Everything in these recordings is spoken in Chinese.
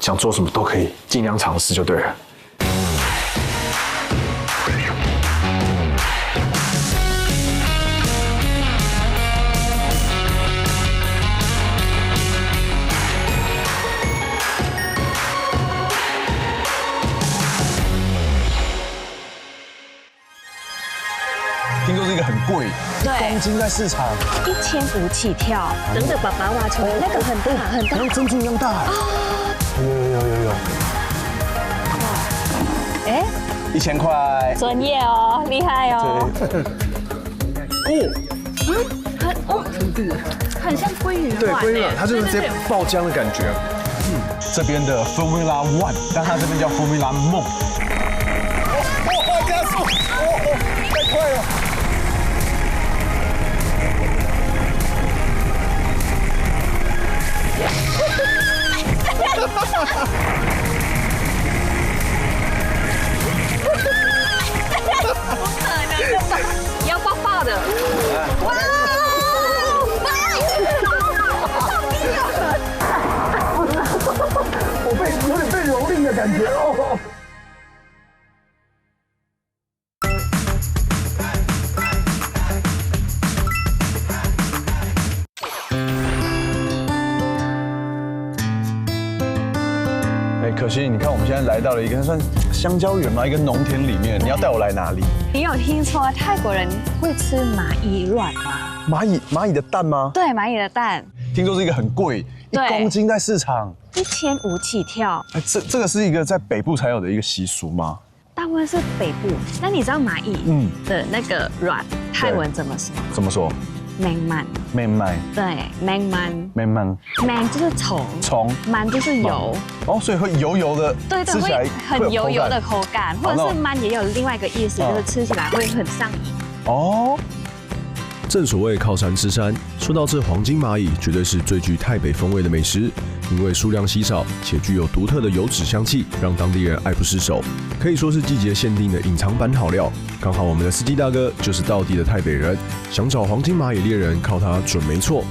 想做什么都可以，尽量尝试就对了。听说这个很贵，1公斤在市场1500起跳。等着爸爸挖出来，那个很大很大，跟珍珠一样大啊！有。哎，1000块，专业哦，厉害哦。很像鲑鱼对，鲑鱼卵，它就是直接爆浆的感觉。这边的 Formula One， 但它这边叫 Formula 梦。加速！太快了！要爆爆的！哇！我有点被蹂躏的感觉哦。可惜，你看我们现在来到了一个算香蕉园嘛，一个农田里面，你要带我来哪里？你有听说泰国人会吃蚂蚁卵吗？蚂蚁的蛋吗？对，蚂蚁的蛋。听说这个很贵，1公斤在市场1500起跳。哎，这个是一个在北部才有的一个习俗吗？大部分是北部。那你知道蚂蚁的那个卵泰文怎么说？怎么说？Mangman。Mangman。对，Mangman。Mangman。就是虫。虫。man 就是油。哦，所以会油油的。对，会很油油的口感，或者是 man 也有另外一个意思，就是吃起来会很上瘾。哦。正所谓靠山吃山，说到这黄金蚂蚁，绝对是最具泰北风味的美食。因为数量稀少，且具有独特的油脂香气，让当地人爱不释手，可以说是季节限定的隐藏版好料。刚好我们的司机大哥就是道地的泰北人，想找黄金蚂蚁猎人，靠他准没错。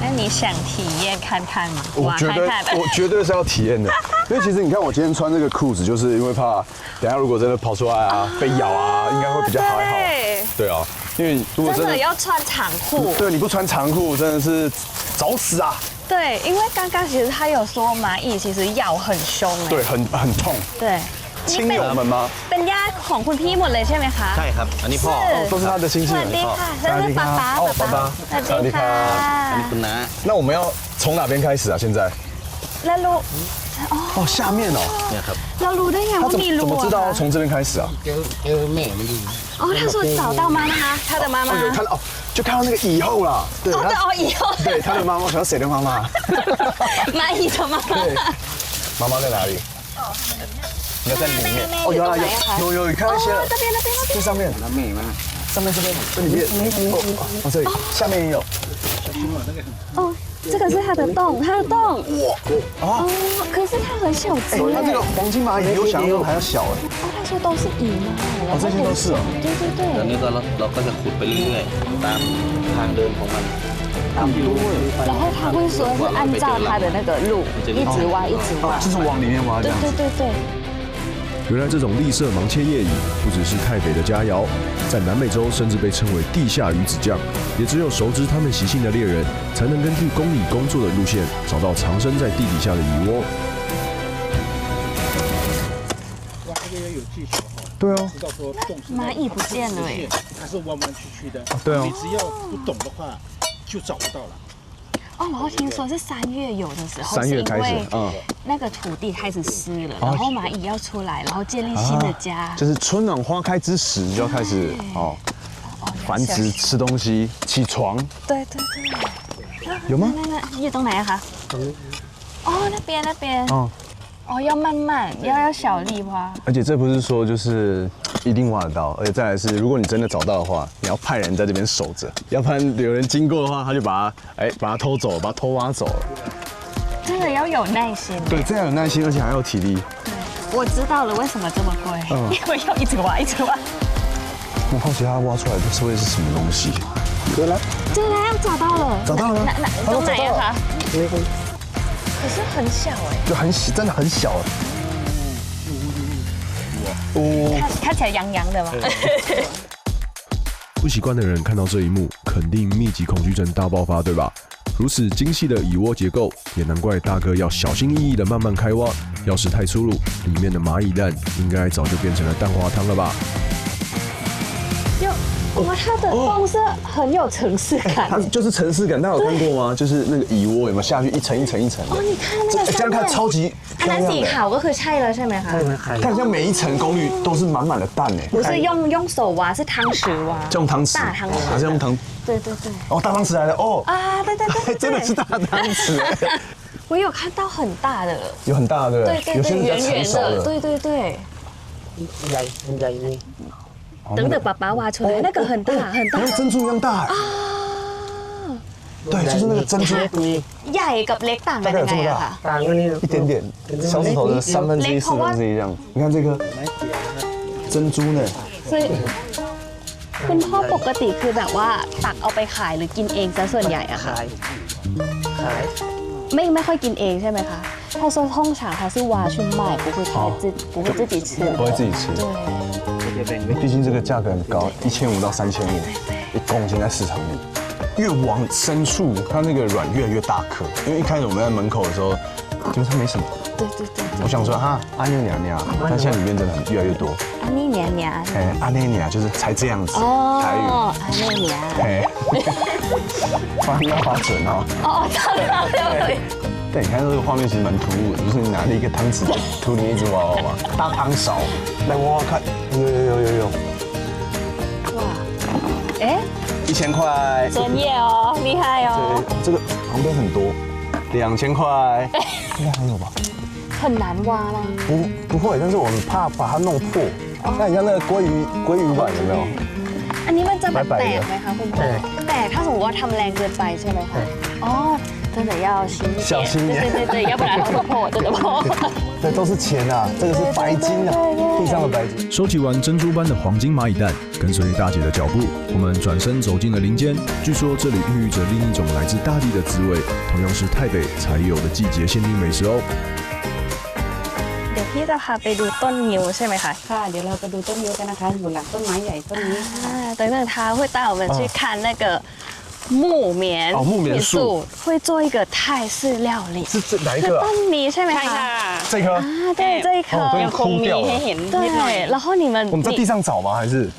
那你想体验看看吗？我绝对是要体验的，因为其实你看我今天穿这个裤子，就是因为怕等下如果真的跑出来啊，被咬啊，应该会比较还好。对啊，因为如果真的要穿长裤，对，你不穿长裤真的是找死啊！对，因为刚刚其实他有说蚂蚁其实咬很凶哎，对，很痛。对，亲友们吗？เป็นญาติของคุณพี่หมดเลยใช่ไหมคะใช่ครับอันนี้พ่อ都是他的亲戚。สวัสดีค่ะ这是爸爸สวัสดีค่ะอันนี้คุณน้า那我们要从哪边开始啊？现在？แล้วรู้哦，下面哦。เนี่ยครับ เรารู้ได้ไงว่ามีรู怎么知道要从这边开始啊？เจอแม่มันอยู่哦，他说找到妈妈，他的妈妈。有看到哦，就看到那个蚁后啦。对，蚁后。对，他的妈妈，我想谁的妈妈？蚂蚁的妈妈。对，妈妈在哪里？应该在里面。哦，有，你看那些了。这边，这上面。แล้วแม่มัน上面这边，这里面。哦，这里，下面也有。哦，这个是它的洞，哇！哦，可是它很小只它这个黄金蚂蚁比我想象中还要小哎。哦，他说都是蚁嘛。哦，这些都是哦。对。ตอนนี้เราก็จะขุดไปเรื่อยๆตามทางเดินของมันตามที่รู้然后他会说是按照他的那个路一直挖，就是往里面挖这样。对。原来这种绿色盲切叶蚁不只是泰北的佳肴，在南美洲甚至被称为地下鱼子酱。也只有熟知它们习性的猎人，才能根据公蚁工作的路线，找到藏身在地底下的蚁窝。挖这个要有技巧哈。对哦。知道说洞是蚂蚁不见了哎，它是弯弯曲曲的。对哦。你只要不懂的话，就找不到了。哦，然后听说是3月有的时候， 3月开始，那个土地开始湿了，然后蚂蚁要出来，然后建立新的家，就是春暖花开之时就要开始繁殖、吃东西、起床。对。有吗？那叶东哪呀？哦，那边。哦，要慢慢，要小粒挖。而且这不是说就是一定挖得到，而且再来是，如果你真的找到的话，你要派人在这边守着，要不然有人经过的话，他就把它偷走，把它偷挖走了。真的要有耐心。对，这样有耐心，而且还有体力。对，我知道了为什么这么贵，因为要一直挖。我好奇它挖出来的会是什么东西。对了，找到了。找到了。那东哪呀？可是很小哎，就很小，真的很小。看起来洋洋的嘛。不习惯的人看到这一幕，肯定密集恐惧症大爆发，对吧？如此精细的蚁窝结构，也难怪大哥要小心翼翼的慢慢开挖。要是太粗鲁，里面的蚂蚁蛋应该早就变成了蛋花汤了吧？哇，它的风是很有城市感。它就是城市感，大家有看过吗？就是那个蚁窝有没有下去一层一层一层的？哦，你看那个这样看超级อันนั้นสีขาวก็คือใช่แล้วใช่ไหมคะ？看一下每一层公寓都是满满的蛋哎。不是用手挖，是汤匙挖。用汤匙，大汤匙。还是用汤？对对对。哦，大汤匙来了哦。啊，对对对。真的是大汤匙。我有看到很大的。有很大的，对对对，圆圆的，对对对。等等，爸爸挖出来，那个很大很大，跟珍珠一样大啊！对，就是那个珍珠。ใหญ่กับเล็กต่างกันยังไงอะคะ？一点点，小指头的1/3、1/4这样。你看这个珍珠呢？所以คุณพ่อปกติคือแบบว่าตักเอาไปขายหรือกินเองซะส่วนใหญ่อะค่ะไม่ค่อยกินเองใช่ไหมคะ？他说通常还是挖去卖，不会自己吃。不会自己吃。对。毕竟这个价格很高，1500到3500，1公斤在市场里。越往深处，它那个卵越来越大颗。因为一开始我们在门口的时候，基本上没什么。对对对。我想说哈，阿内娘娘，但现在里面真的越来越多。阿内娘娘。哎，阿内娘就是才这样子。哦。台语。阿内娘。哎。发准哦。哦，对。对，你看这个画面其实蛮突兀的，就是你拿了一个汤匙涂你一只娃娃嘛，大汤勺，来挖挖看，有。哇，哎，1000块，专业哦，厉害哦。对，这个旁边很多，2000块，应该还有吧？很难挖吗？不会，但是我们怕把它弄破。那你像那个鲑鱼卵有没有？อันนี้มันจะแบบแตกไหมคะคุณพ่อแตกถ้าสมมติว่าทำแรงเกินไปใช่ไหมคะอ๋อ真的要心一点，小心一点，对，要不然会破，真的破。对，都是钱啊，这个是白金啊，地上的白金。收集完珍珠般的黄金蚂蚁蛋，跟随大姐的脚步，我们转身走进了林间。据说这里孕育着另一种来自大地的滋味，同样是台北才有的季节限定美食哦。เดี๋ยวพี่จะพาไปดูต้นงิ้วใช่ไหมคะค่ะเดี๋ยวเราไปดูต้นงิ้วกันนะคะอยู่หลังต้นไม้ใหญ่ต้นนี้等等他会带我们去看那个木棉树，会做一个泰式料理。是哪一个？ต้นนี้ใช่ไหมคะ？这颗啊，对，这一颗ยังคงมีให้เห็นนิดหน่อย对，然后你们我们在地上找吗？还是？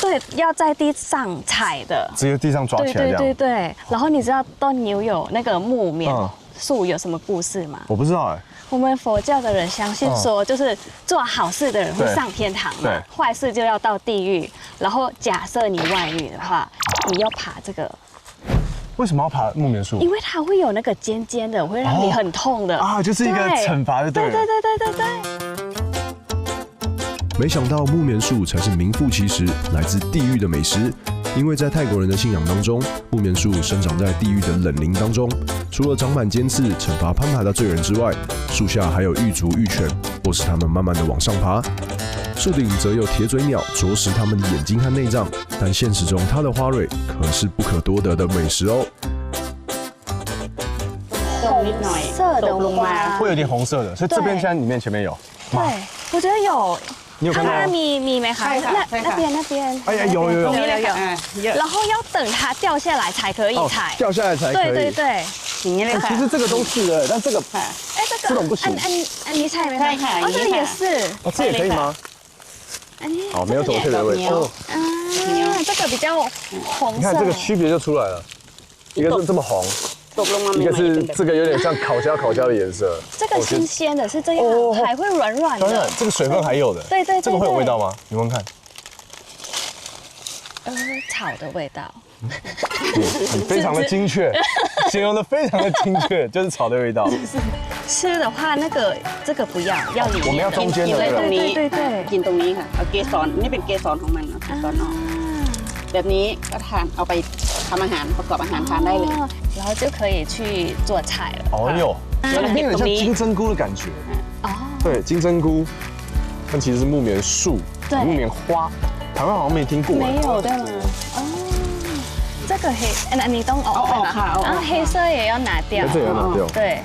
对，要在地上采的，直接地上抓起来这样。对。然后你知道ต้นงิ้ว有那个木棉树有什么故事吗？我不知道哎。我们佛教的人相信说，就是做好事的人会上天堂嘛，坏事就要到地狱。然后假设你外遇的话，你要爬这个。为什么要爬木棉树？因为它会有那个尖尖的，会让你很痛的啊，就是一个惩罚就对了。对。没想到木棉树才是名副其实来自地狱的美食，因为在泰国人的信仰当中，木棉树生长在地狱的冷林当中，除了长满尖刺惩罚攀爬的罪人之外，树下还有狱卒狱犬，迫使他们慢慢的往上爬。树顶则有铁嘴鸟啄食他们的眼睛和内脏，但现实中它的花蕊可是不可多得的美食哦。色的花会有点红色的，所以这边现在里面前面有。对，我觉得有。你有看到？มีไหมคะ那边。哎呀，有。然后要等它掉下来才可以采。掉下来才可以。对。其实这个都是的，但这个这种不行。อันนี้ใช่ไหมคะ？哦，这个也是。哦，这也可以吗？好，没有走特别味道。这个比较红色。你看这个区别就出来了，一个是这么红，一个是这个有点像烤焦的颜色。这个新鲜的是这样，还会软软的。当然，这个水分还有的。对。这个会有味道吗？你闻看。草的味道。你非常的精确，形容的非常的精确，就是草的味道。吃的话，这个不要里面的。我们要中间的。对。กินตรงนี้ค่ะเอาเกสรนี่เป็นเกสรของมันนะเกสรออกแบบนี้ก็ทานเอาไปทำอาหารประกอบอาหารทานได้เลย然后就可以去做菜了。哦哟，有点像金针菇的感觉。哦。对，金针菇，它其实是木棉树，木棉花，台湾好像没听过。没有对吗？哦。这个黑，อันนี้ต้องออกค่ะ黑色也要拿掉。黑色也要拿掉。对。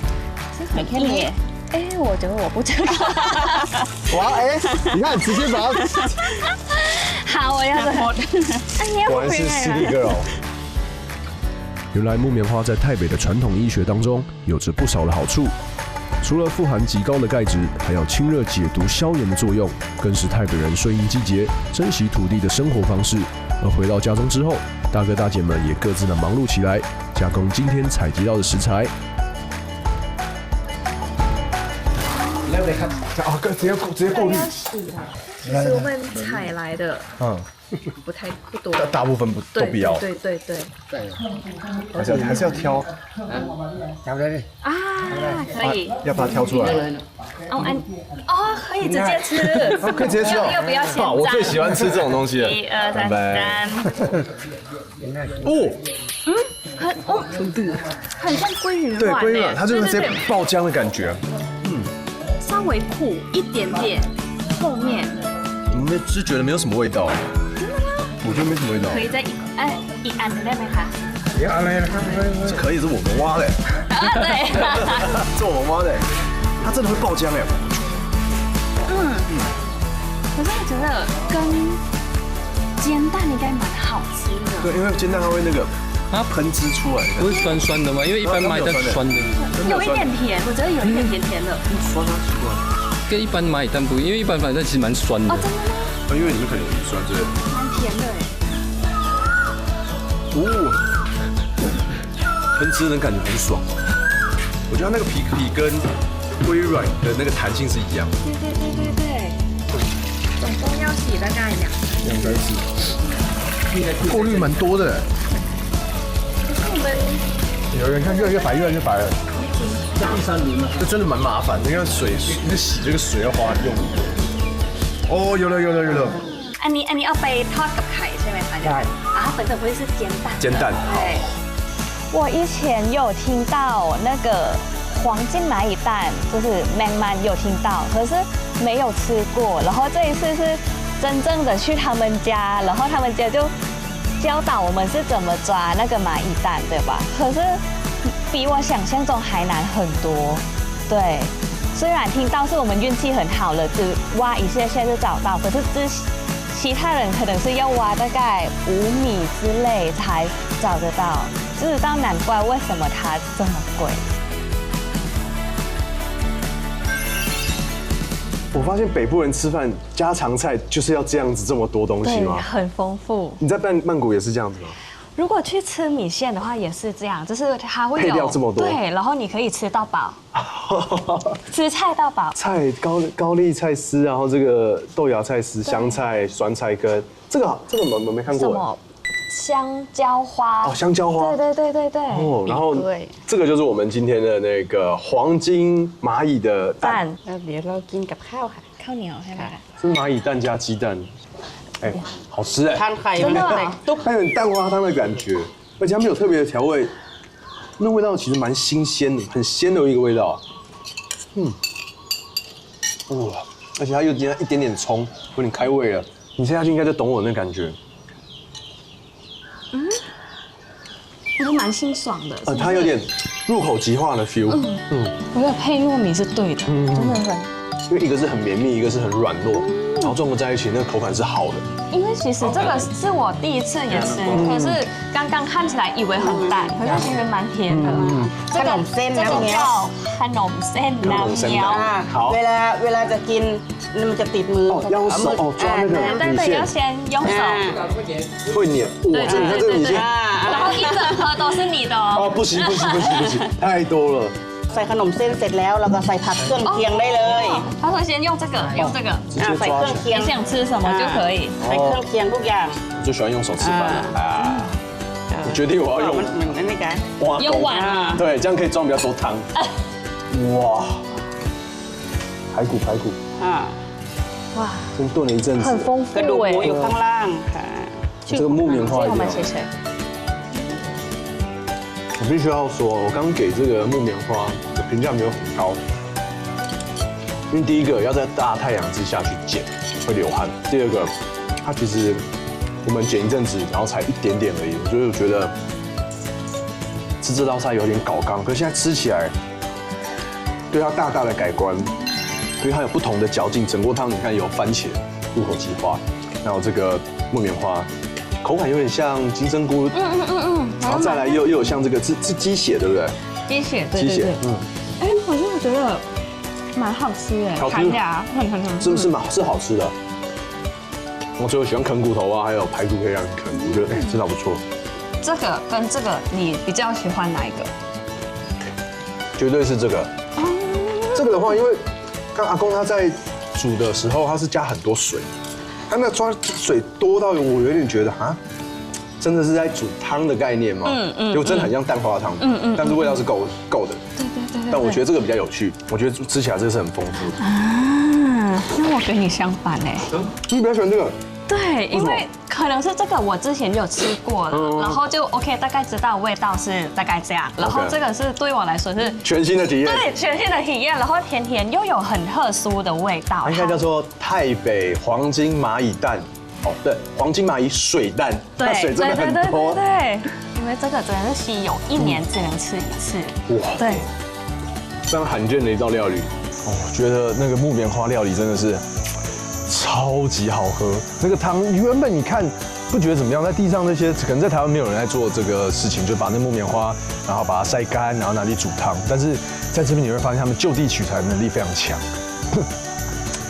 很天烈。哎，我觉得我不知道。哇，哎，你看直接把它，好，我要这个。哎，你要果然是 City Girl。原来木棉花在泰北的传统医学当中有着不少的好处，除了富含极高的钙质，还有清热解毒消炎的作用，更是泰北人顺应季节、珍惜土地的生活方式。而回到家中之后，大哥大姐们也各自的忙碌起来，加工今天采集到的食材。啊，直接过滤。是我们采来的，不多，大部分都不要，对，还是要挑。啊，可以，要把它挑出来。可以直接吃，可以直接吃哦。要不要先我最喜欢吃这种东西了。 1、2、3、很像鲑鱼对，卵，鲑鱼卵，它就是直接爆浆的感觉。稍微苦一点点，后面我们是觉得没有什么味道。真的吗？我觉得没什么味道。可以再一安的ได้ไหมคะ？这可以是我们挖的。对，是我们挖的，它真的会爆浆哎。可是我觉得跟煎蛋应该蛮好吃的。对，因为煎蛋它会那个喷汁出来，不会酸酸的吗？因为一般蚂蚁蛋酸的，有一点甜，我觉得有一点甜甜的。酸它奇怪。跟一般蚂蚁蛋不一样，因为一般蚂蚁蛋其实蛮酸的。哦，真的吗？因为你们可能很酸，对。蛮甜的喷汁能感觉很爽。我觉得它那个皮跟鲑鱼卵的那个弹性是一样。对。总共要洗大概2、3次。过滤蛮多的。可是我们有人看越来越白了。这第3轮了。这真的蛮麻烦的，因为那洗这个水要花用。哦，有了。อันนี้เอาไปทอดกับไข่ใช่ไหมคะได้本身不是煎蛋。煎蛋。对。我以前有听到那个黄金蚂蚁蛋，就是แมงมัน有听到，可是没有吃过。然后这一次是真正的去他们家，然后他们家就教导我们是怎么抓那个蚂蚁蛋，对吧？可是比我想象中还难很多。对，虽然听到是我们运气很好了，只挖一下就找到，可是其他人可能是要挖大概5米之类才找得到，就知道难怪为什么它这么贵。我发现北部人吃饭家常菜就是要这样子这么多东西对，吗？很丰富。你在曼谷也是这样子吗？如果去吃米线的话，也是这样，就是它会有配料这么多，对，然后你可以吃到饱，吃菜到饱。菜高丽菜丝，然后这个豆芽菜丝、香菜、酸菜根，这个我没看过。什么？香蕉花。哦，香蕉花。对。哦，然后这个就是我们今天的那个黄金蚂蚁的蛋。เดี๋ยวเรากินกับข้าวค่ะข้าวเหนียวใช่ไหมคะ？这是蚂蚁蛋加鸡蛋，好吃哎。ทานไข่มันตุ๊ก它有点蛋花汤的感觉，而且它没有特别的调味，那味道其实蛮新鲜的，很鲜的一个味道。哇，而且它又加一点点葱，有点开胃了。你吃下去应该就懂我那感觉。我觉得蛮清爽的。它有点入口即化的 feel。我觉得配糯米是对的，真的很。因为一个是很绵密，一个是很软糯，然后综合在一起，那个口感是好的。因为其实这个是我第一次也吃，可是刚刚看起来以为很淡，可是其实蛮甜的。ขนมเส้นน้ำเงี้ยว ขนมเส้นน้ำเงี้ยว。好。เวลาจะกินมันจะติดมือ要手抓那个米线。要先用手。会黏。哇，这你看这个米线。然后一整盒都是你的哦。不行，太多了。ใส่ขนมเส้นเสร็จแล้วเราก็ใส่ผักเครื่องเคียงได้เลย。他说先用这个，ใส่เครื่องเคียง你想吃什么就可以。ใส่เครื่องเคียงทุกอย่าง我就喜欢用手吃饭了我决定我要用那个用碗对，这样可以装比较多汤。哇，排骨。哇，真炖了一阵子。很丰富กระดูกหมูอยู่ข้างล่างค่ะ这个木棉花一定要。我必须要说，我刚给这个木棉花的评价没有很高，因为第一个要在大太阳之下去剪，会流汗；第二个，它其实我们剪一阵子，然后才一点点而已，所以我觉得吃这道菜有点搞刚，可是现在吃起来对它大大的改观，因为它有不同的嚼劲。整锅汤你看有番茄、入口即化，然后这个木棉花，口感有点像金针菇，然后再来又有像这个是鸡血，对不对？鸡血，对鸡血对对，哎，可是我觉得蛮好吃哎，好吃弹牙，是好吃的。我最后喜欢啃骨头啊，还有排骨可以让你啃，我觉得真的不错。这个跟这个，你比较喜欢哪一个？绝对是这个。这个的话，因为刚阿公他在煮的时候，他是加很多水，他那抓水多到我有点觉得啊，真的是在煮汤的概念吗？因为真的很像蛋花汤，但是味道是够的。对。但我觉得这个比较有趣，我觉得吃起来真的是很丰富的。啊，那我跟你相反哎。你比较喜欢这个？对，因为可能是这个我之前就有吃过了，然后就 OK， 大概知道味道是大概这样。然后这个是对我来说是全新的体验，对，全新的体验，然后甜甜又有很特殊的味道。应该叫做太北黄金蚂蚁蛋，哦，对，黄金蚂蚁水蛋，它水真的很多。对，因为这个真的是稀有，一年只能吃一次。哇，对，非常罕见的一道料理。哦，我觉得那个木棉花料理真的是超级好喝。那个汤原本你看不觉得怎么样，在地上那些可能在台湾没有人在做这个事情，就把那木棉花，然后把它晒干，然后拿去煮汤。但是在这边你会发现他们就地取材能力非常强。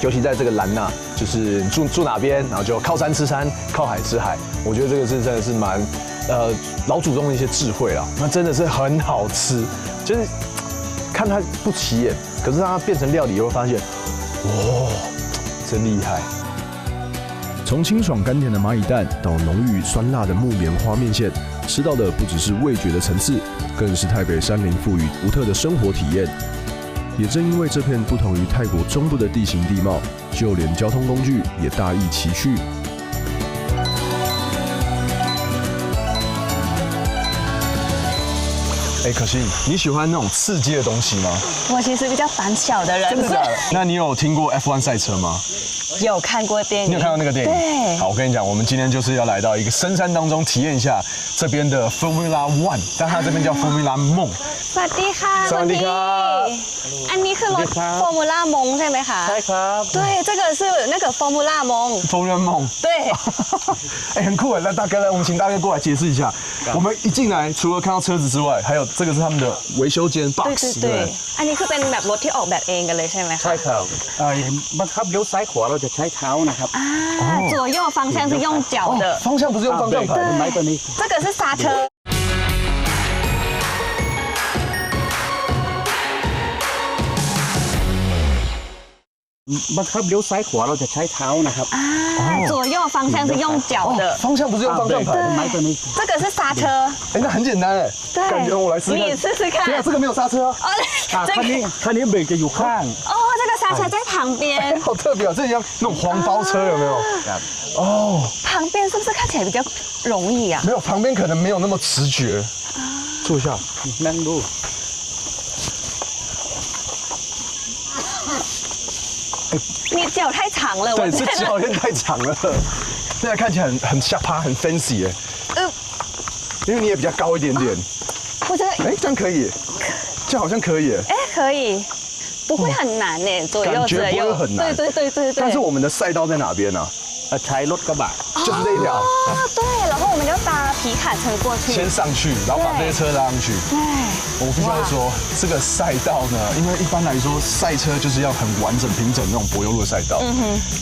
尤其在这个兰纳，就是你住哪边，然后就靠山吃山，靠海吃海。我觉得这个是真的是蛮老祖宗的一些智慧啦。那真的是很好吃，就是看它不起眼，可是让它变成料理，你会发现，哇，真厉害。从清爽甘甜的蚂蚁蛋到浓郁酸辣的木棉花面线，吃到的不只是味觉的层次，更是台北山林赋予独特的生活体验。也正因为这片不同于泰国中部的地形地貌，就连交通工具也大异其趣。可心，你喜欢那种刺激的东西吗？我其实比较胆小的人。真的假的？那你有听过 F1 赛车吗？有看过电影。你有看过那个电影？对。好，我跟你讲，我们今天就是要来到一个深山当中，体验一下这边的 Formula One， 但它这边叫 Formula 梦。สวัสดีค่ะสวัสดีค่ะอันนี้คือรถ Formula 梦ใช่ไหมคะใช่ครับ对，这个是那个 Formula 梦 Formula 梦。对。很酷哎！那大哥来，我们请大哥过来解释一下。我们一进来，除了看到车子之外，还有这个是他们的维修间 box。对。อันนี้คือเป็นแบบรถที่ออกแบบเองกันเลยใช่ไหมคะใช่ครับบังคับเลี้ยวซ้ายขวาเราจะใช้เท้านะครับ左右方向是用脚的，方向不是用方向盘。这个是刹车。บังคับเลี้ยวซ้ายขวาเราจะใช้เท้านะครับ左右方向是用脚的，方向不是用方向盘。这个是刹车。那很简单哎，感觉我来试试看。你试试看。对啊，这个没有刹车啊。คันนี้เบรกจะอยู่ข้าง这个刹车在旁边。好特别哦，这像那种黄包车有没有？旁边是不是看起来比较容易啊？没有，旁边可能没有那么直觉。坐一下，นั่งดู你脚太长了，对，这脚有点太长了，现在看起来很下趴，很 fancy 哎。因为你也比较高一点点。我觉得，这样可以，这样好像可以。可以，不会很难哎，左右感觉不会很难。对。但是我们的赛道在哪边呢？ใช้รถกระบะ就是这一条。对，然后我们就搭皮卡车过去，先上去，然后把这些车拉上去。对。我必须要说，这个赛道呢，因为一般来说赛车就是要很完整平整那种柏油路的赛道，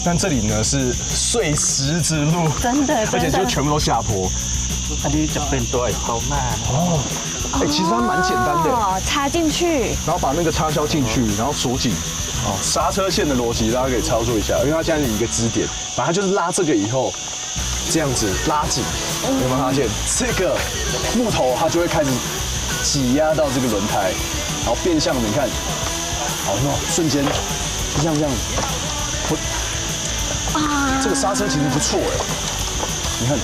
但这里呢是碎石之路，真的，而且就全部都下坡。อันนี้จะเป็นตัวเข้าหน้า其实它蛮简单的，插进去，然后把那个插销进去，然后锁紧。刹车线的逻辑大家可以操作一下，因为它现在是一个支点，反正它就是拉这个以后，这样子拉紧，有没有发现？这个木头它就会开始挤压到这个轮胎，然后变相你看，好，那瞬间就像这样，这个刹车其实不错哎，你看。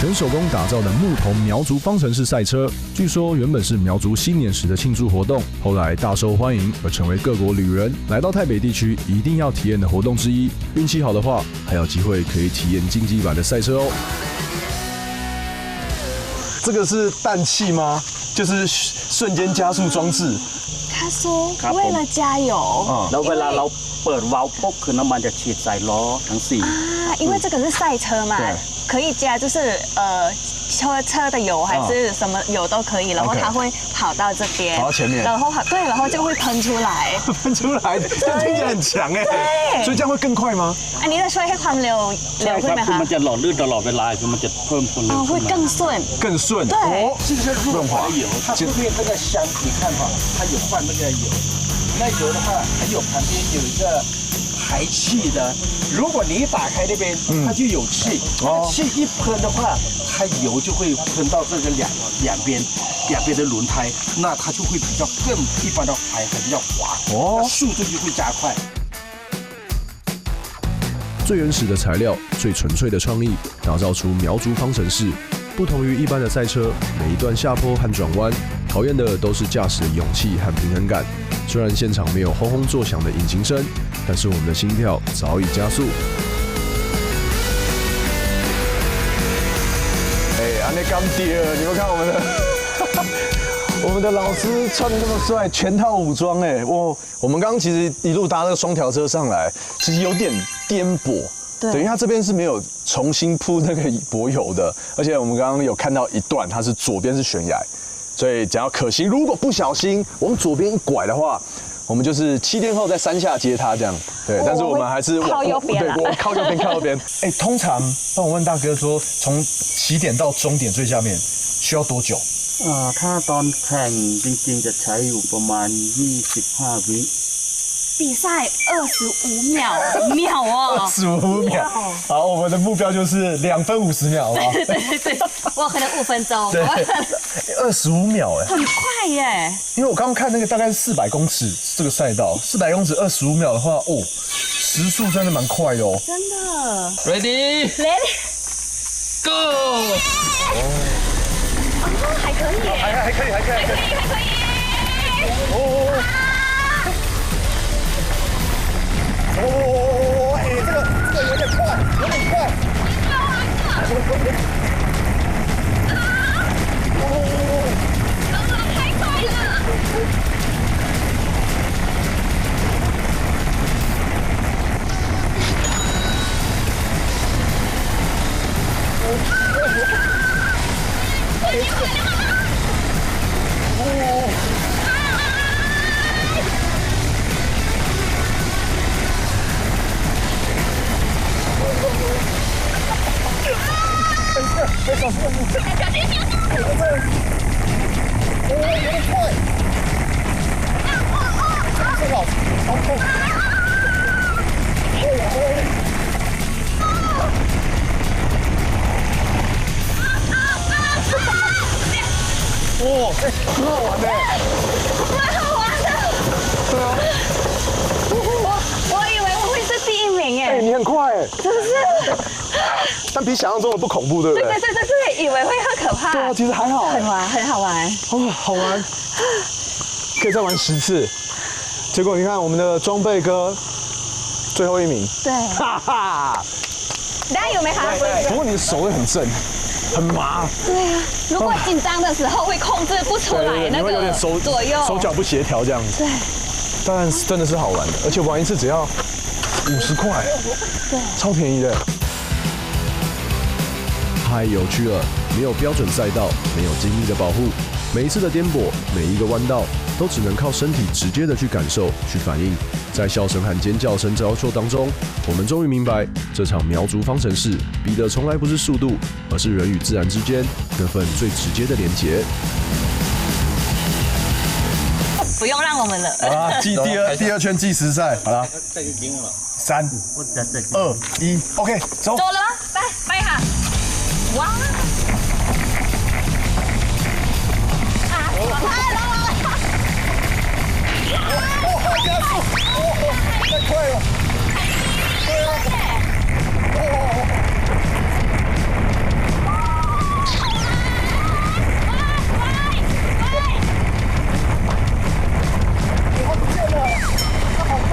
全手工打造的木头苗族方程式赛车，据说原本是苗族新年时的庆祝活动，后来大受欢迎，而成为各国旅人来到台北地区一定要体验的活动之一。运气好的话，还有机会可以体验竞技版的赛车哦。这个是氮气吗？就是瞬间加速装置。看叔 ครับผม 为了加油 แล้วเวลาเราเปิดวาล์วปุ๊บคือน้ำมันจะฉีดใส่ล้อทั้ง4啊，因为这个是赛车嘛对，可以加就是车的油还是什么油都可以，然后 OK 它会跑到这边，跑到前面然后对，然后就会喷出来。喷出来，这样听起来很强哎。对所以这样会更快吗？อันนี้จะช่วยให้ความเร็ว ใช่ ขึ้ คน รับ ไหม คือ คะ มันจะหล่อลื่นตลอดเวลาคือมันจะเพิ่มความเร็ว 哦，会 ขึ้นมา 更顺。更顺。对这个是润滑的油，它后面这个箱你看哈，它有换那个油，那油的话还有旁边有一个排气的，如果你一打开那边，它就有气，气一喷的话，它油就会喷到这个两边的轮胎，那它就会比较更一般的还比较滑，那速度就会加快。最原始的材料，最纯粹的创意，打造出苗族方程式。不同于一般的赛车，每一段下坡和转弯，考验的都是驾驶的勇气和平衡感。虽然现场没有轰轰作响的引擎声，但是我们的心跳早已加速。哎，安内刚爹，你们看我们的，我们的老师穿的这么帅，全套武装哎，我们刚刚其实一路搭那个双条车上来，其实有点颠簸。对因为它这边是没有重新铺那个柏油的，而且我们刚刚有看到一段，它是左边是悬崖，所以只要可行，如果不小心往左边一拐的话，我们就是7天后在山下接他这样。对，但是我们还是靠右边啦对，我靠右边，靠右边。哎，通常帮我问大哥说，从起点到终点最下面需要多久？ถ้าตอนแข่งจริงๆจะใช้อยู่ประมาณ25วิ。比赛25秒，秒哦！ 15秒。好，我们的目标就是2分50秒，好不好？对，我可能5分钟，对，25秒哎，很快耶！因为我刚刚看那个大概是400公尺这个赛道，400公尺25秒的话，哦，时速真的蛮快的哦。真的 Ready ，Ready， Go！ 哦，还可以耶，还可以。还可以。哎，这个有点快，有点快。太快了！很好玩的。蛮好玩的。对啊。我以为我会是第1名哎，哎，你很快哎，是不是？但比想象中的不恐怖，对不对？对，以为会很可怕。对啊，其实还好哎。很好玩。哦，好玩，可以再玩10次。结果你看我们的装备哥最后1名，对，哈哈。大家有没有？不过你的手会很正，很麻。对啊，如果紧张的时候会控制不出来你那个会有点左右手脚不协调这样子。对，但是真的是好玩的，而且玩一次只要50块，对，超便宜的。太有趣了！没有标准赛道，没有精密的保护，每一次的颠簸，每一个弯道，都只能靠身体直接的去感受、去反应。在笑声和尖叫声交错当中，我们终于明白，这场苗族方程式比的从来不是速度，而是人与自然之间那份最直接的连结。不用让我们了。好啦，第二圈计时赛，好啦，3、2、1 ，OK， 走。走了吗？拜哈！哇！太快了！对啊！我不见了，它好快！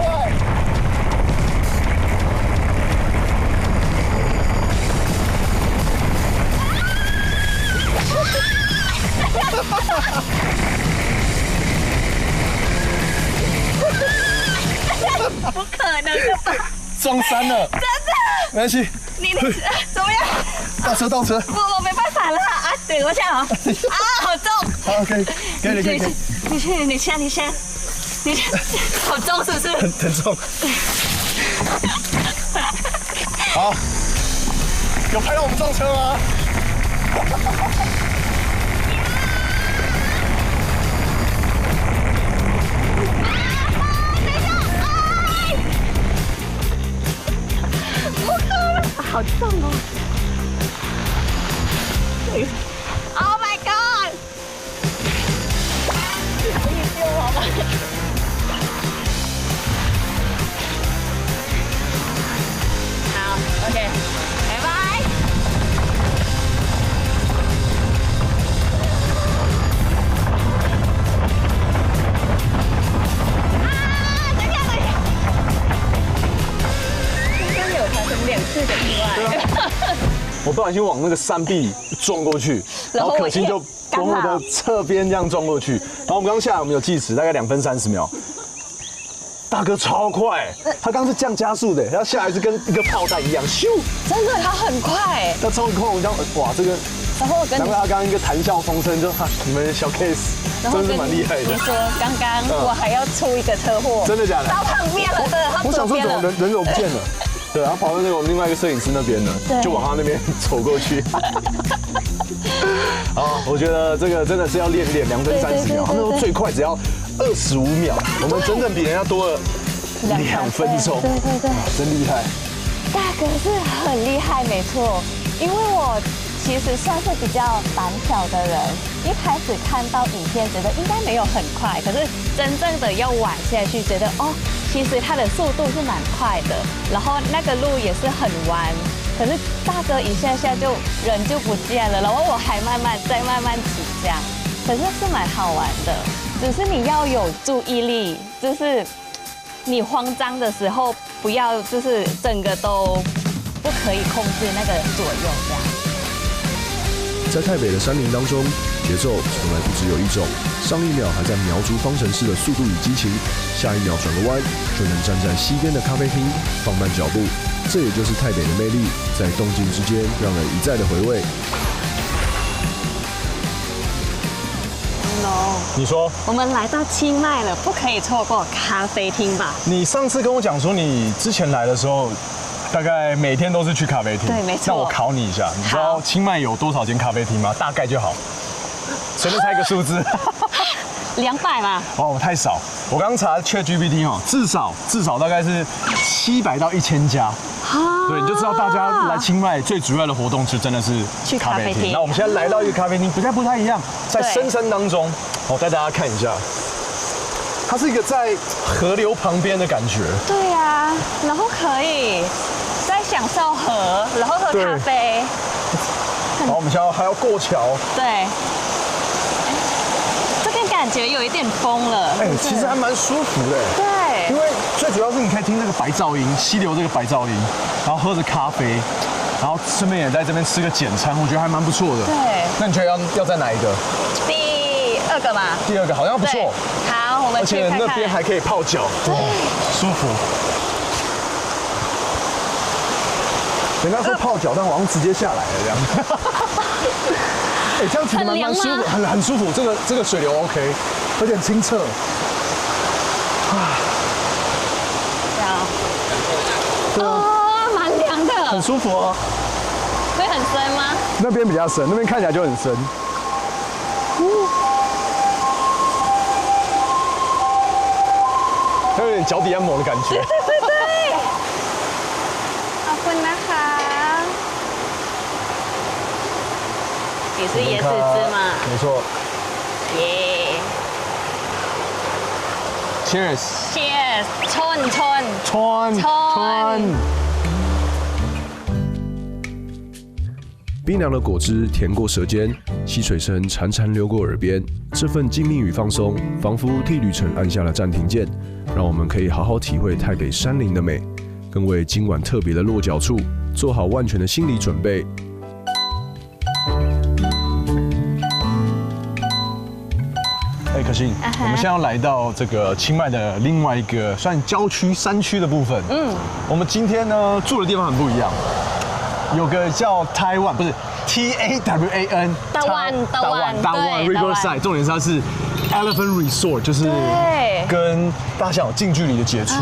撞山了，真的，没关系。你怎么样？倒车，我没办法了啊！等我一下啊！啊，好重！好，可以，你先，好重是不是？很重。好，有拍到我们撞车吗？好重哦 ！Oh my god！ 你救我吧！好 ，OK， 拜拜。等一下！刚刚有发生2次的意外。我不小心往那个山壁撞过去，然后可心就从我的侧边这样撞过去，然后我们刚下来，我们有计时，大概2分30秒。大哥超快，他刚是降加速的，他下来是跟一个炮弹一样，咻！真的，他很快。他超快，我这样哇，这个，然后我跟难怪他刚刚一个谈笑风生，就哈，你们小 case， 真的是蛮厉害的。你说刚刚我还要出一个车祸，真的假的？到旁边了，对，他我想说左边了。人怎么不见了？对，然后跑到那个我们另外一个摄影师那边了，就往他那边走过去。好，我觉得这个真的是要练2分30秒，他们说最快只要25秒，我们整整比人家多了2分钟。对，真厉害。大哥是很厉害，没错，因为我其实算是比较胆小的人，一开始看到影片觉得应该没有很快，可是真正的要玩下去，觉得哦，其实它的速度是蛮快的，然后那个路也是很弯，可是大哥一下就人就不见了，然后我还慢慢起这样，可是是蛮好玩的，只是你要有注意力，就是你慌张的时候不要就是整个都不可以控制那个左右这样。在台北的山林当中，节奏从来不只有一种。上一秒还在描足方程式的速度与激情，下一秒转个弯就能站在西边的咖啡厅放慢脚步。这也就是台北的魅力，在动静之间让人一再的回味。你说我们来到清迈了，不可以错过咖啡厅吧？你上次跟我讲说你之前来的时候，大概每天都是去咖啡厅。对，没错。那我考你一下，你知道清迈有多少间咖啡厅吗？大概就好，随便猜一个数字。200吧。哦，太少。我刚查 ChatGPT 哦，至少大概是700到1000家。对，你就知道大家来清迈最主要的活动就真的是去咖啡厅。那我们现在来到一个咖啡厅，不太一样，在深山当中，我带大家看一下，它是一个在河流旁边的感觉。对啊，然后可以在享受河，然后喝咖啡。然后我们现在还要过桥。对。这边感觉有一点风了。其实还蛮舒服的。对。因为最主要是你可以听那个白噪音，溪流这个白噪音，然后喝着咖啡，然后顺便也在这边吃个简餐，我觉得还蛮不错的。对。那你觉得要在哪一个？第2个吧。第2个好像不错。好，我们去看看。而且那边还可以泡脚，对，舒服。人家说泡脚，但我好像直接下来了这样。这样其实蛮舒服，很舒服。这个水流 OK， 有点清澈。对啊，蛮凉的，很舒服哦。会很深吗？那边比较深，那边看起来就很深。有点脚底按摩的感觉。对。ขอบคุณนะคะ。也是椰子汁嘛？没错。耶。Cheers。Cheers。冲。冰凉的果汁甜过舌尖，溪水声潺潺流过耳边，这份静谧与放松，仿佛替旅程按下了暂停键，让我们可以好好体会台北山林的美，更为今晚特别的落脚处做好万全的心理准备。可信，我们现在要来到这个清迈的另外一个算郊区山区的部分。我们今天呢住的地方很不一样，有个叫 Taiwan， 不是 TAWAN， Tawan Riverside， 重点是它是 Elephant Resort， 就是跟大象有近距离的接触。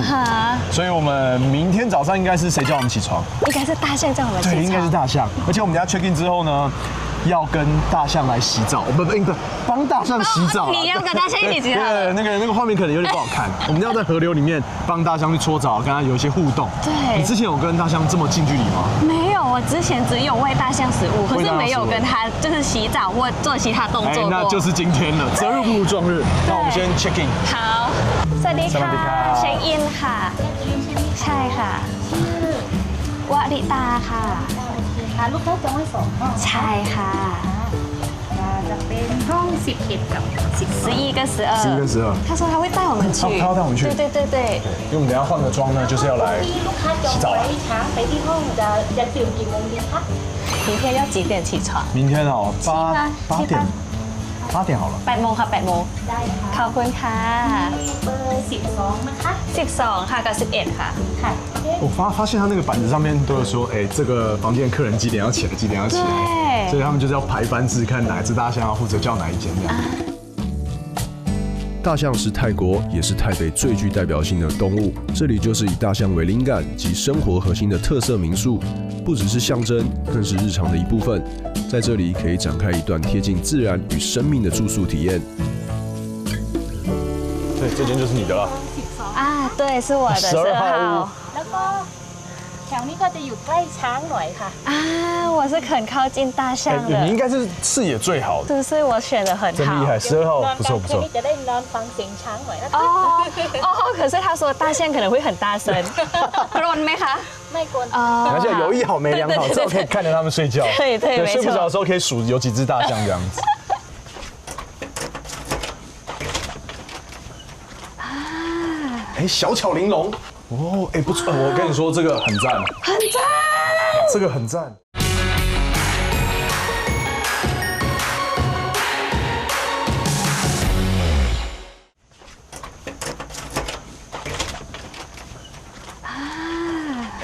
所以我们明天早上应该是谁叫我们起床？应该是大象叫我们起床。对，应该是大象。而且我们等下 check in 之后呢，要跟大象来洗澡，不，帮大象洗澡。你要跟大象一起洗澡？对，那个画面可能有点不好看。我们要在河流里面帮大象去搓澡，跟它有一些互动。对。你之前有跟大象这么近距离吗？没有，我之前只有喂大象食物，可是没有跟它就是洗澡或做其他动作过。那就是今天了，择日不如撞日。那我们先 check in。好，สวัสดีค่ะเช็คอินค่ะใช่ค่ะวริตาค่ะลูกค้าจองไว้2 ห้องใช่ค่ะจะเป็นห้อง11กับ11跟12，11跟12。他说他会带我们去，他要带我们去。对。因为我们等下换个妆呢，就是要来洗澡了。明天要几点起床？明天哦8点好了。8โมงค่ะ8โมงได้ค่ะขอบคุณค่ะเบอร์12นะคะ12ค่ะกับ11ค่ะค่ะ我发现他那个板子上面都有说，这个房间的客人几点要起来，几点要起来，对，所以他们就是要排班制，看哪只大象要负责叫哪一间这样。大象是泰国，也是台北最具代表性的动物。这里就是以大象为灵感及生活核心的特色民宿，不只是象征，更是日常的一部分。在这里可以展开一段贴近自然与生命的住宿体验。对，这间就是你的了。啊，对，是我的12号。แล้วก็แถวนี้ก็จะอยู่ใกล้ช้างหน่อยค่ะ啊，我是很靠近大象的。你应该是视野最好的。是不是我选的很好？真厉害，12号不错不错。จะได้นอนฟังเสียงช้างหน่อยนะคะ可是他说大象可能会很大声，กรนไหมคะไม่กวน而且有一好没两好，至少可以看着他们睡觉。对，没错。睡不着的时候可以数有几只大象这样子。小巧玲珑哦，不错，我跟你说这个很赞，这个很赞。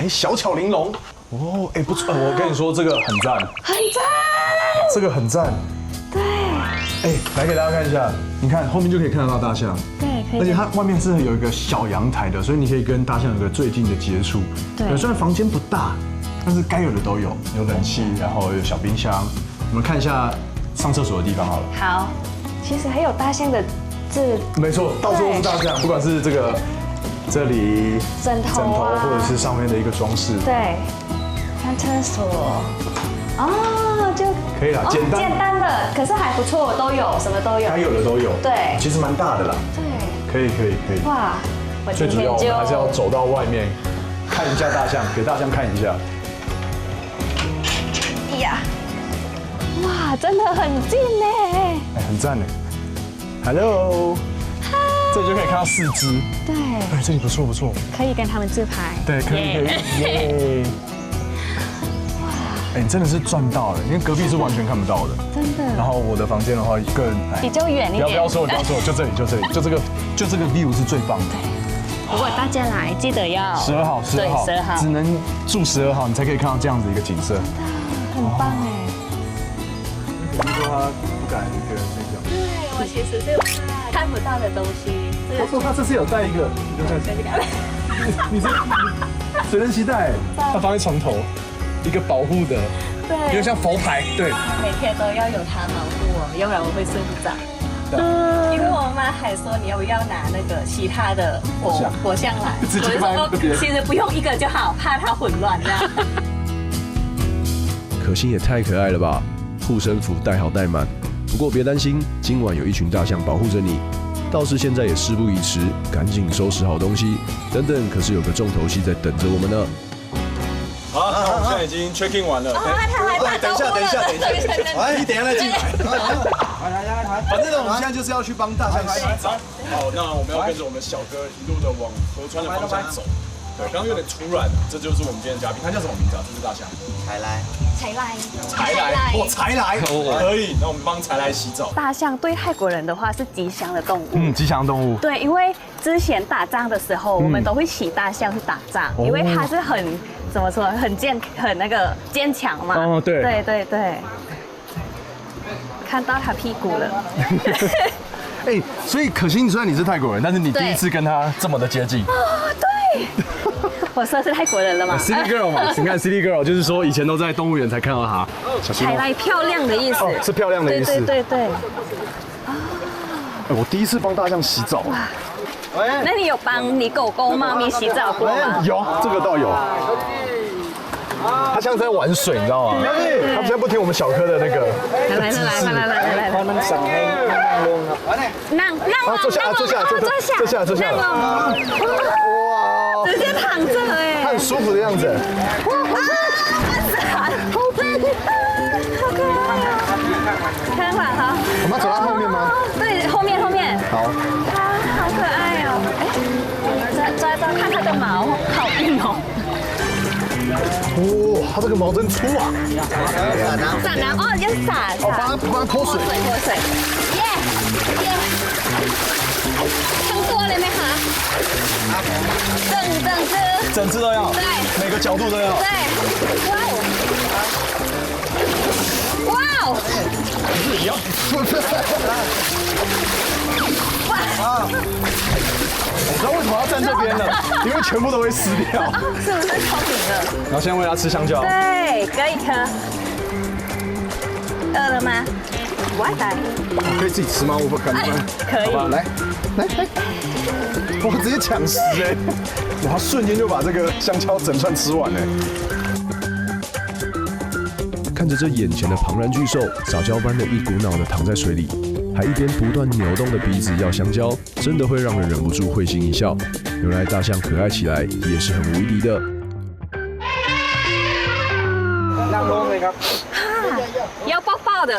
小巧玲珑哦，不错，我跟你说这个很赞，这个很赞。对。来给大家看一下，你看后面就可以看得到大象。对，可以。而且它外面是有一个小阳台的，所以你可以跟大象有个最近的接触。对。虽然房间不大，但是该有的都有，有冷气，然后有小冰箱。我们看一下上厕所的地方好了。好，其实还有大象的字。没错，到处都是大象，不管是这个这里枕头或者是上面的一个装饰。对。上厕所。就可以了，简单的，可是还不错，都有，什么都有，该有的都有，对，其实蛮大的啦，对，可以，哇，最主要我们还是要走到外面看一下大象，给大象看一下。呀，哇，真的很近呢，很赞呢 ，Hello， 这里就可以看到4只，对，这里不错，可以跟他们自拍，对，可以，耶。你真的是赚到了，因为隔壁是完全看不到的，真的。然后我的房间的话更比较远一点。不要说，就这里，就这个 view 是最棒的。如果大家来，记得要12号，只能住12号，你才可以看到这样子一个景色。很棒哎。你说他不敢一个人睡觉。对，我其实是看不到的东西。他说他这次有带一个，你是随身携带，他放在床头。一个保护的，对，有点像佛牌，对。每天都要有它保护我，要不然我会睡不着。因为我妈还说你要不要拿那个其他的火象来，我就说其实不用一个就好，怕它混乱这样。可心也太可爱了吧！护身符带好带满。不过别担心，今晚有一群大象保护着你。倒是现在也事不宜迟，赶紧收拾好东西。等等，可是有个重头戏在等着我们呢。好，那我们现在已经 check in 完了。等一下，你等一下再进来。反正呢，我们现在就是要去帮大象洗澡。好，那我们要跟着我们小哥一路的往河川的方向走。对，刚刚有点突然，这就是我们今天的嘉宾，他叫什么名字啊？这只大象。才来，才来，才来，哦，才来，可以，那我们帮才来洗澡。大象对泰国人的话是吉祥的动物。吉祥动物。对，因为之前打仗的时候，我们都会骑大象去打仗，因为它是很怎么说，很那个坚强嘛。哦，对。对对对。看到他屁股了。哎，所以可心，虽然你是泰国人，但是你第一次跟他这么的接近。哦，对。我算是泰国人了吗 ？City Girl 嘛，你看 City Girl 就是说以前都在动物园才看到她。才来漂亮的意思。哦，是漂亮的意思。对。我第一次帮大象洗澡。那你有帮你狗狗、猫咪洗澡过吗？有，这个倒有。它像在玩水，你知道吗？它现在不听我们小柯的那个。来，坐下。哇，直接躺着哎，它很舒服的样子。好可爱啊！看看哈，我们要走到后面吗？对，后面。好。好可爱哦！哎，抓看它的毛，好硬哦。哇，它这个毛真粗啊！撒糖哦，要撒。帮它脱水。耶！ทั้งตัวเลยไหมคะ整只都要。对。每个角度都要。对。哇！不是你要。哇！你知道为什么要站这边呢？因为全部都会湿掉。是不是超顶的？然后现在喂它吃香蕉。对，割一颗。饿了吗？可以自己吃吗？我不敢。可以。好吧，来，哇，直接抢食哎！哇，瞬间就把这个香蕉整串吃完哎。看着这眼前的庞然巨兽，杂交般的一股脑的躺在水里，还一边不断扭动的鼻子要香蕉，真的会让人忍不住会心一笑。原来大象可爱起来也是很无敌的。นั่งลงเลยครับ要抱抱的。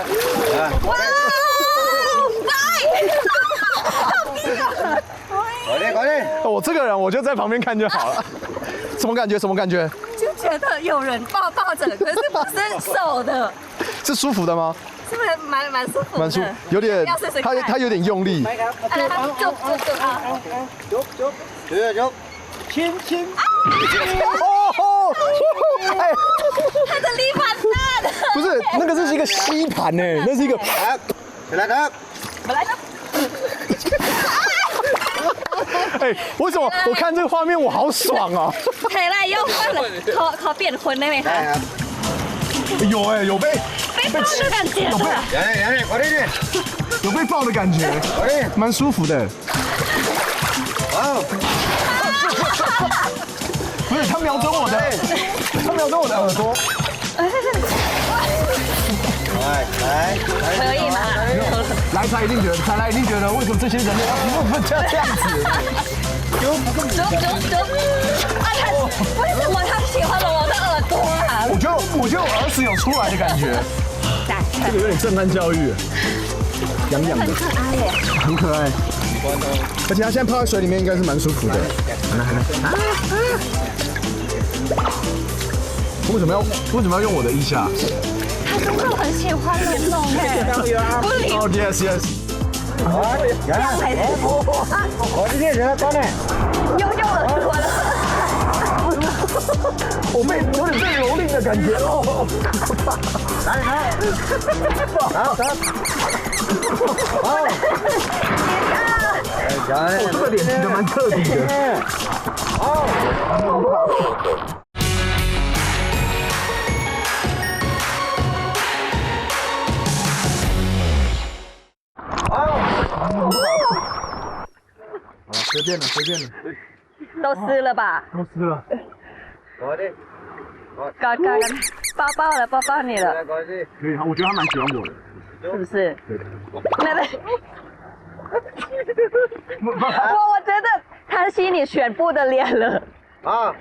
哇！快点！我这个人我就在旁边看就好了。什么感觉？就觉得有人抱着，可是不是手的。是舒服的吗？是不是蛮舒服的？蛮舒服，有点，它有点用力。จุ๊บ亲。哦，哎，它的力蛮大的。不是，那个是一个吸盘哎，那是一个。来ครับ来。哎，为什么我看这个画面我好爽啊？才来又换了，ขอเปลี่ยนคนได้ไหมคะ？有被抱的感觉。快点！有被抱的感觉，蛮舒服的。不是，他瞄准我的耳朵。可以吗？来才一定觉得，为什么这些人类要这样子？为什么他喜欢我的耳朵啊？我觉得我儿子有出来的感觉。这个有点震撼教育，痒痒的，很可爱耶，很可爱。而且他现在泡在水里面应该是蛮舒服的。为什么要用我的腋下？他真的很喜欢那种哎。哦 ，yes。这样才是我这些人刚才又耳朵了。我被有点被蹂躏的感觉哦。我这个脸皮的蛮彻底的。随便了。都湿了吧？都湿了。搞抱抱你了。可以，我觉得他蛮喜欢我的。是不是？对。我觉得他吸你全部的脸了。啊！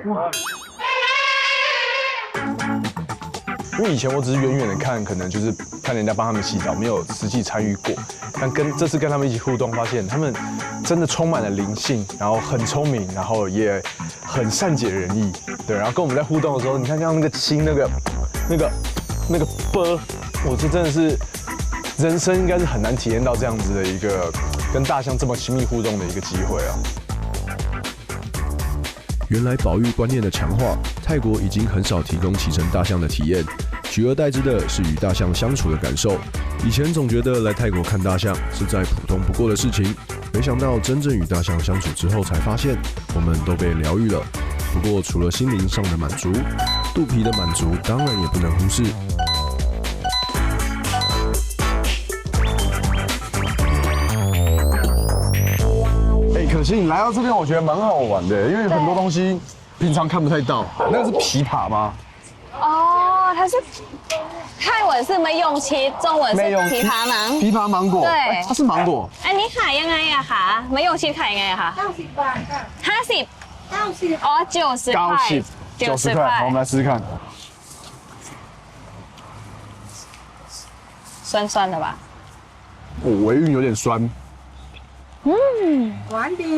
哇！因为以前我只是远远的看，可能就是看人家帮他们洗澡，没有实际参与过。但这次跟他们一起互动，发现他们真的充满了灵性，然后很聪明，然后也很善解人意。对，然后跟我们在互动的时候，你看像那个亲那个啵，我这真的是人生应该是很难体验到这样子的一个跟大象这么亲密互动的一个机会啊。原来保育观念的强化，泰国已经很少提供骑乘大象的体验，取而代之的是与大象相处的感受。以前总觉得来泰国看大象是再普通不过的事情，没想到真正与大象相处之后，才发现我们都被疗愈了。不过除了心灵上的满足，肚皮的满足当然也不能忽视。可惜你来到这边，我觉得蛮好玩的，因为很多东西平常看不太到。那个是琵琶吗？哦，它是泰文是ไม่ยงชิด，中文是枇杷芒。枇杷芒果，对，它是芒果。อันนี้ขายยังไงอะคะไม่ยงชิดขายยังไงอะคะ90 บาทค่ะ50 90哦90块90块，好，我们来试试看。酸酸的吧？尾韵有点酸。หวานดี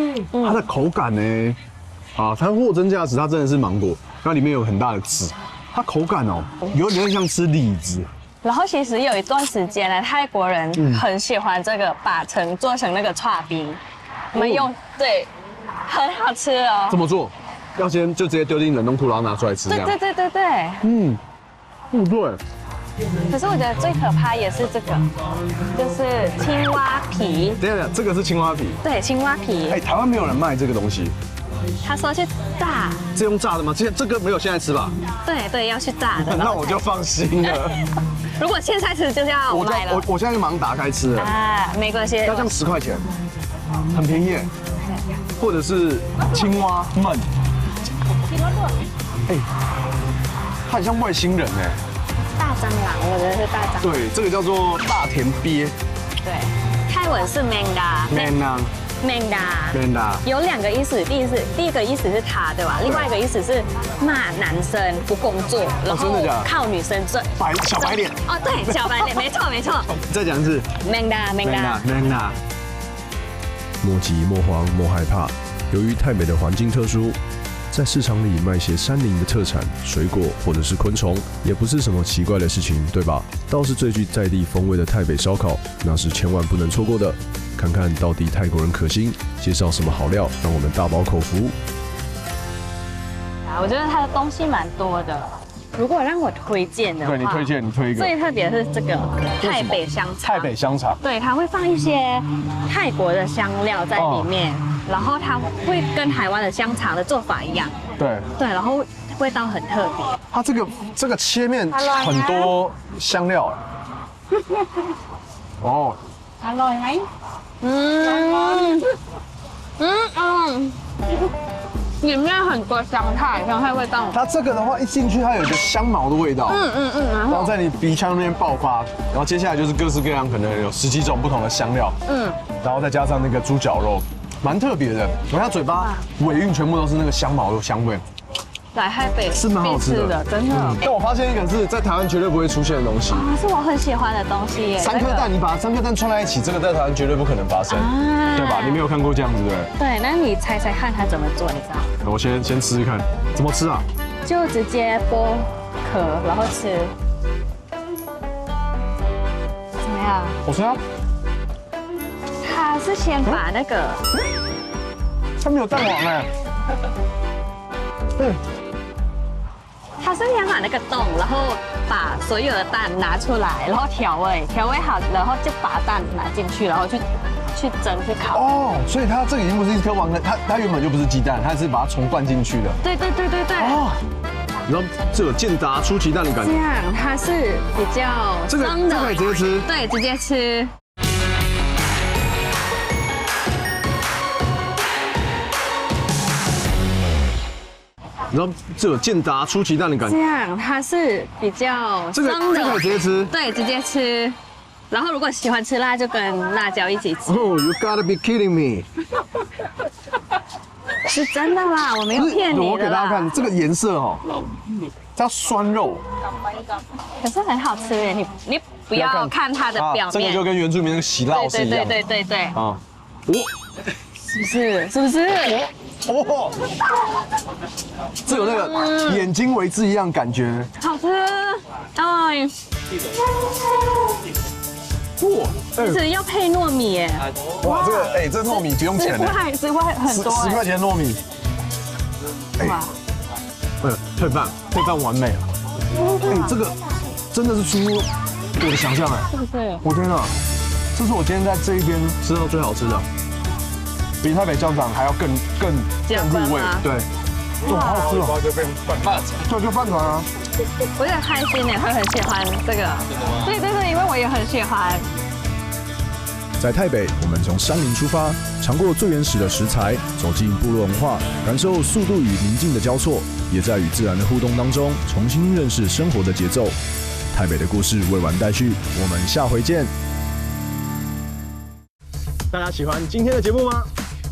它的口感呢，它货真价实，它真的是芒果，那里面有很大的籽，它口感哦，有点像吃李子。然后其实有一段时间呢，泰国人很喜欢这个，把成做成那个刨冰，我们用对，很好吃哦。怎么做？要先就直接丢进冷冻库，然后拿出来吃。对对对对对。对。可是我觉得最可怕也是这个，就是青蛙皮。等一下，这个是青蛙皮。对，青蛙皮。台湾没有人卖这个东西。他说去炸。是用炸的吗？这个没有现在吃吧？对对，要去炸的。那我就放心了。如果现在吃就是要卖了。我现在就马上打开吃了。没关系。要这样10块钱，很便宜。或者是青蛙焖。它很像外星人哎。大蟑螂，我觉得是大蟑螂。对，这个叫做大田鳖。对，泰文是 mangda。mangda。有2个意思，第一个意思是他，对吧？另外一个意思是骂男生不工作，然后靠女生赚小白脸。哦，对，小白脸，没错没错。再讲一次 mangda。莫急莫慌莫害怕，由于泰北的环境特殊。在市场里卖些山林的特产、水果或者是昆虫，也不是什么奇怪的事情，对吧？倒是最具在地风味的泰北烧烤，那是千万不能错过的。看看到底泰国人可心，介绍什么好料，让我们大饱口福。我觉得它的东西蛮多的。如果让我推荐的话，对你推荐，你推一个。最特别是这个泰北香肠。泰北香肠。对，它会放一些泰国的香料在里面。然后它会跟台湾的香肠的做法一样，对，然后味道很特别。它这个切面很多香料，哦，อร่อยไหม里面很多香菜味道。它这个的话，一进去它有一个香茅的味道，然后在你鼻腔那边爆发，然后接下来就是各式各样，可能有10几种不同的香料，然后再加上那个猪脚肉。蛮特别的，我它嘴巴尾韵全部都是那个香茅的香味。来泰北是蛮好吃的，真的。但我发现一个是在台湾绝对不会出现的东西，是我很喜欢的东西耶。3颗蛋，你把3颗蛋串在一起，这个在台湾绝对不可能发生，对吧？你没有看过这样子，对不对？对，那你猜猜看它怎么做？你知道？我先吃吃看，怎么吃啊？就直接剥壳，然后吃。怎么样？我吃啊。他是先把那个，它没有蛋黄哎。他是先把那个洞，然后把所有的蛋拿出来，然后调味好，然后就把蛋拿进去，然后去蒸去烤。哦，所以它这个已经不是一颗完整，它原本就不是鸡蛋，它是把它重灌进去的。对。哦。然后这有健达出奇蛋的感觉。这样，它是比较脏的。这个可以直接吃。对，直接吃。然后这有健达出奇蛋的感觉。这样，它是比较脏的。这个可以直接吃。对，直接吃。然后如果喜欢吃辣，就跟辣椒一起吃。Oh, you gotta be kidding me！ 是真的啦，我没有骗你的啦。我给大家看这个颜色哦，叫酸肉，可是很好吃耶，你不要看它的表面，这个就跟原住民那个喜酪是一样的。对。啊，是不是？哦，这有那个眼睛为之一样感觉。好吃，哎。哇，是要配糯米耶！哇，这糯米不用钱的，10块很多，10块钱糯米。哇，配饭完美了。这个真的是出乎我的想象哎，是不是？我天哪，这是我今天在这一边吃到最好吃的，比台北酱肠还要更入味。对，哇，好好吃哦！对，就饭团啊。我有点开心呢，会很喜欢这个。对，因为我也很喜欢。在台北，我们从山林出发，尝过最原始的食材，走进部落文化，感受速度与宁静的交错，也在与自然的互动当中，重新认识生活的节奏。台北的故事未完待续，我们下回见。大家喜欢今天的节目吗？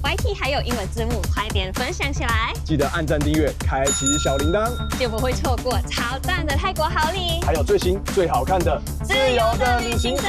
YT 还有英文字幕，快点分享起来！记得按赞、订阅、开启小铃铛，就不会错过超赞的泰国好礼，还有最新最好看的《自由的旅行者》。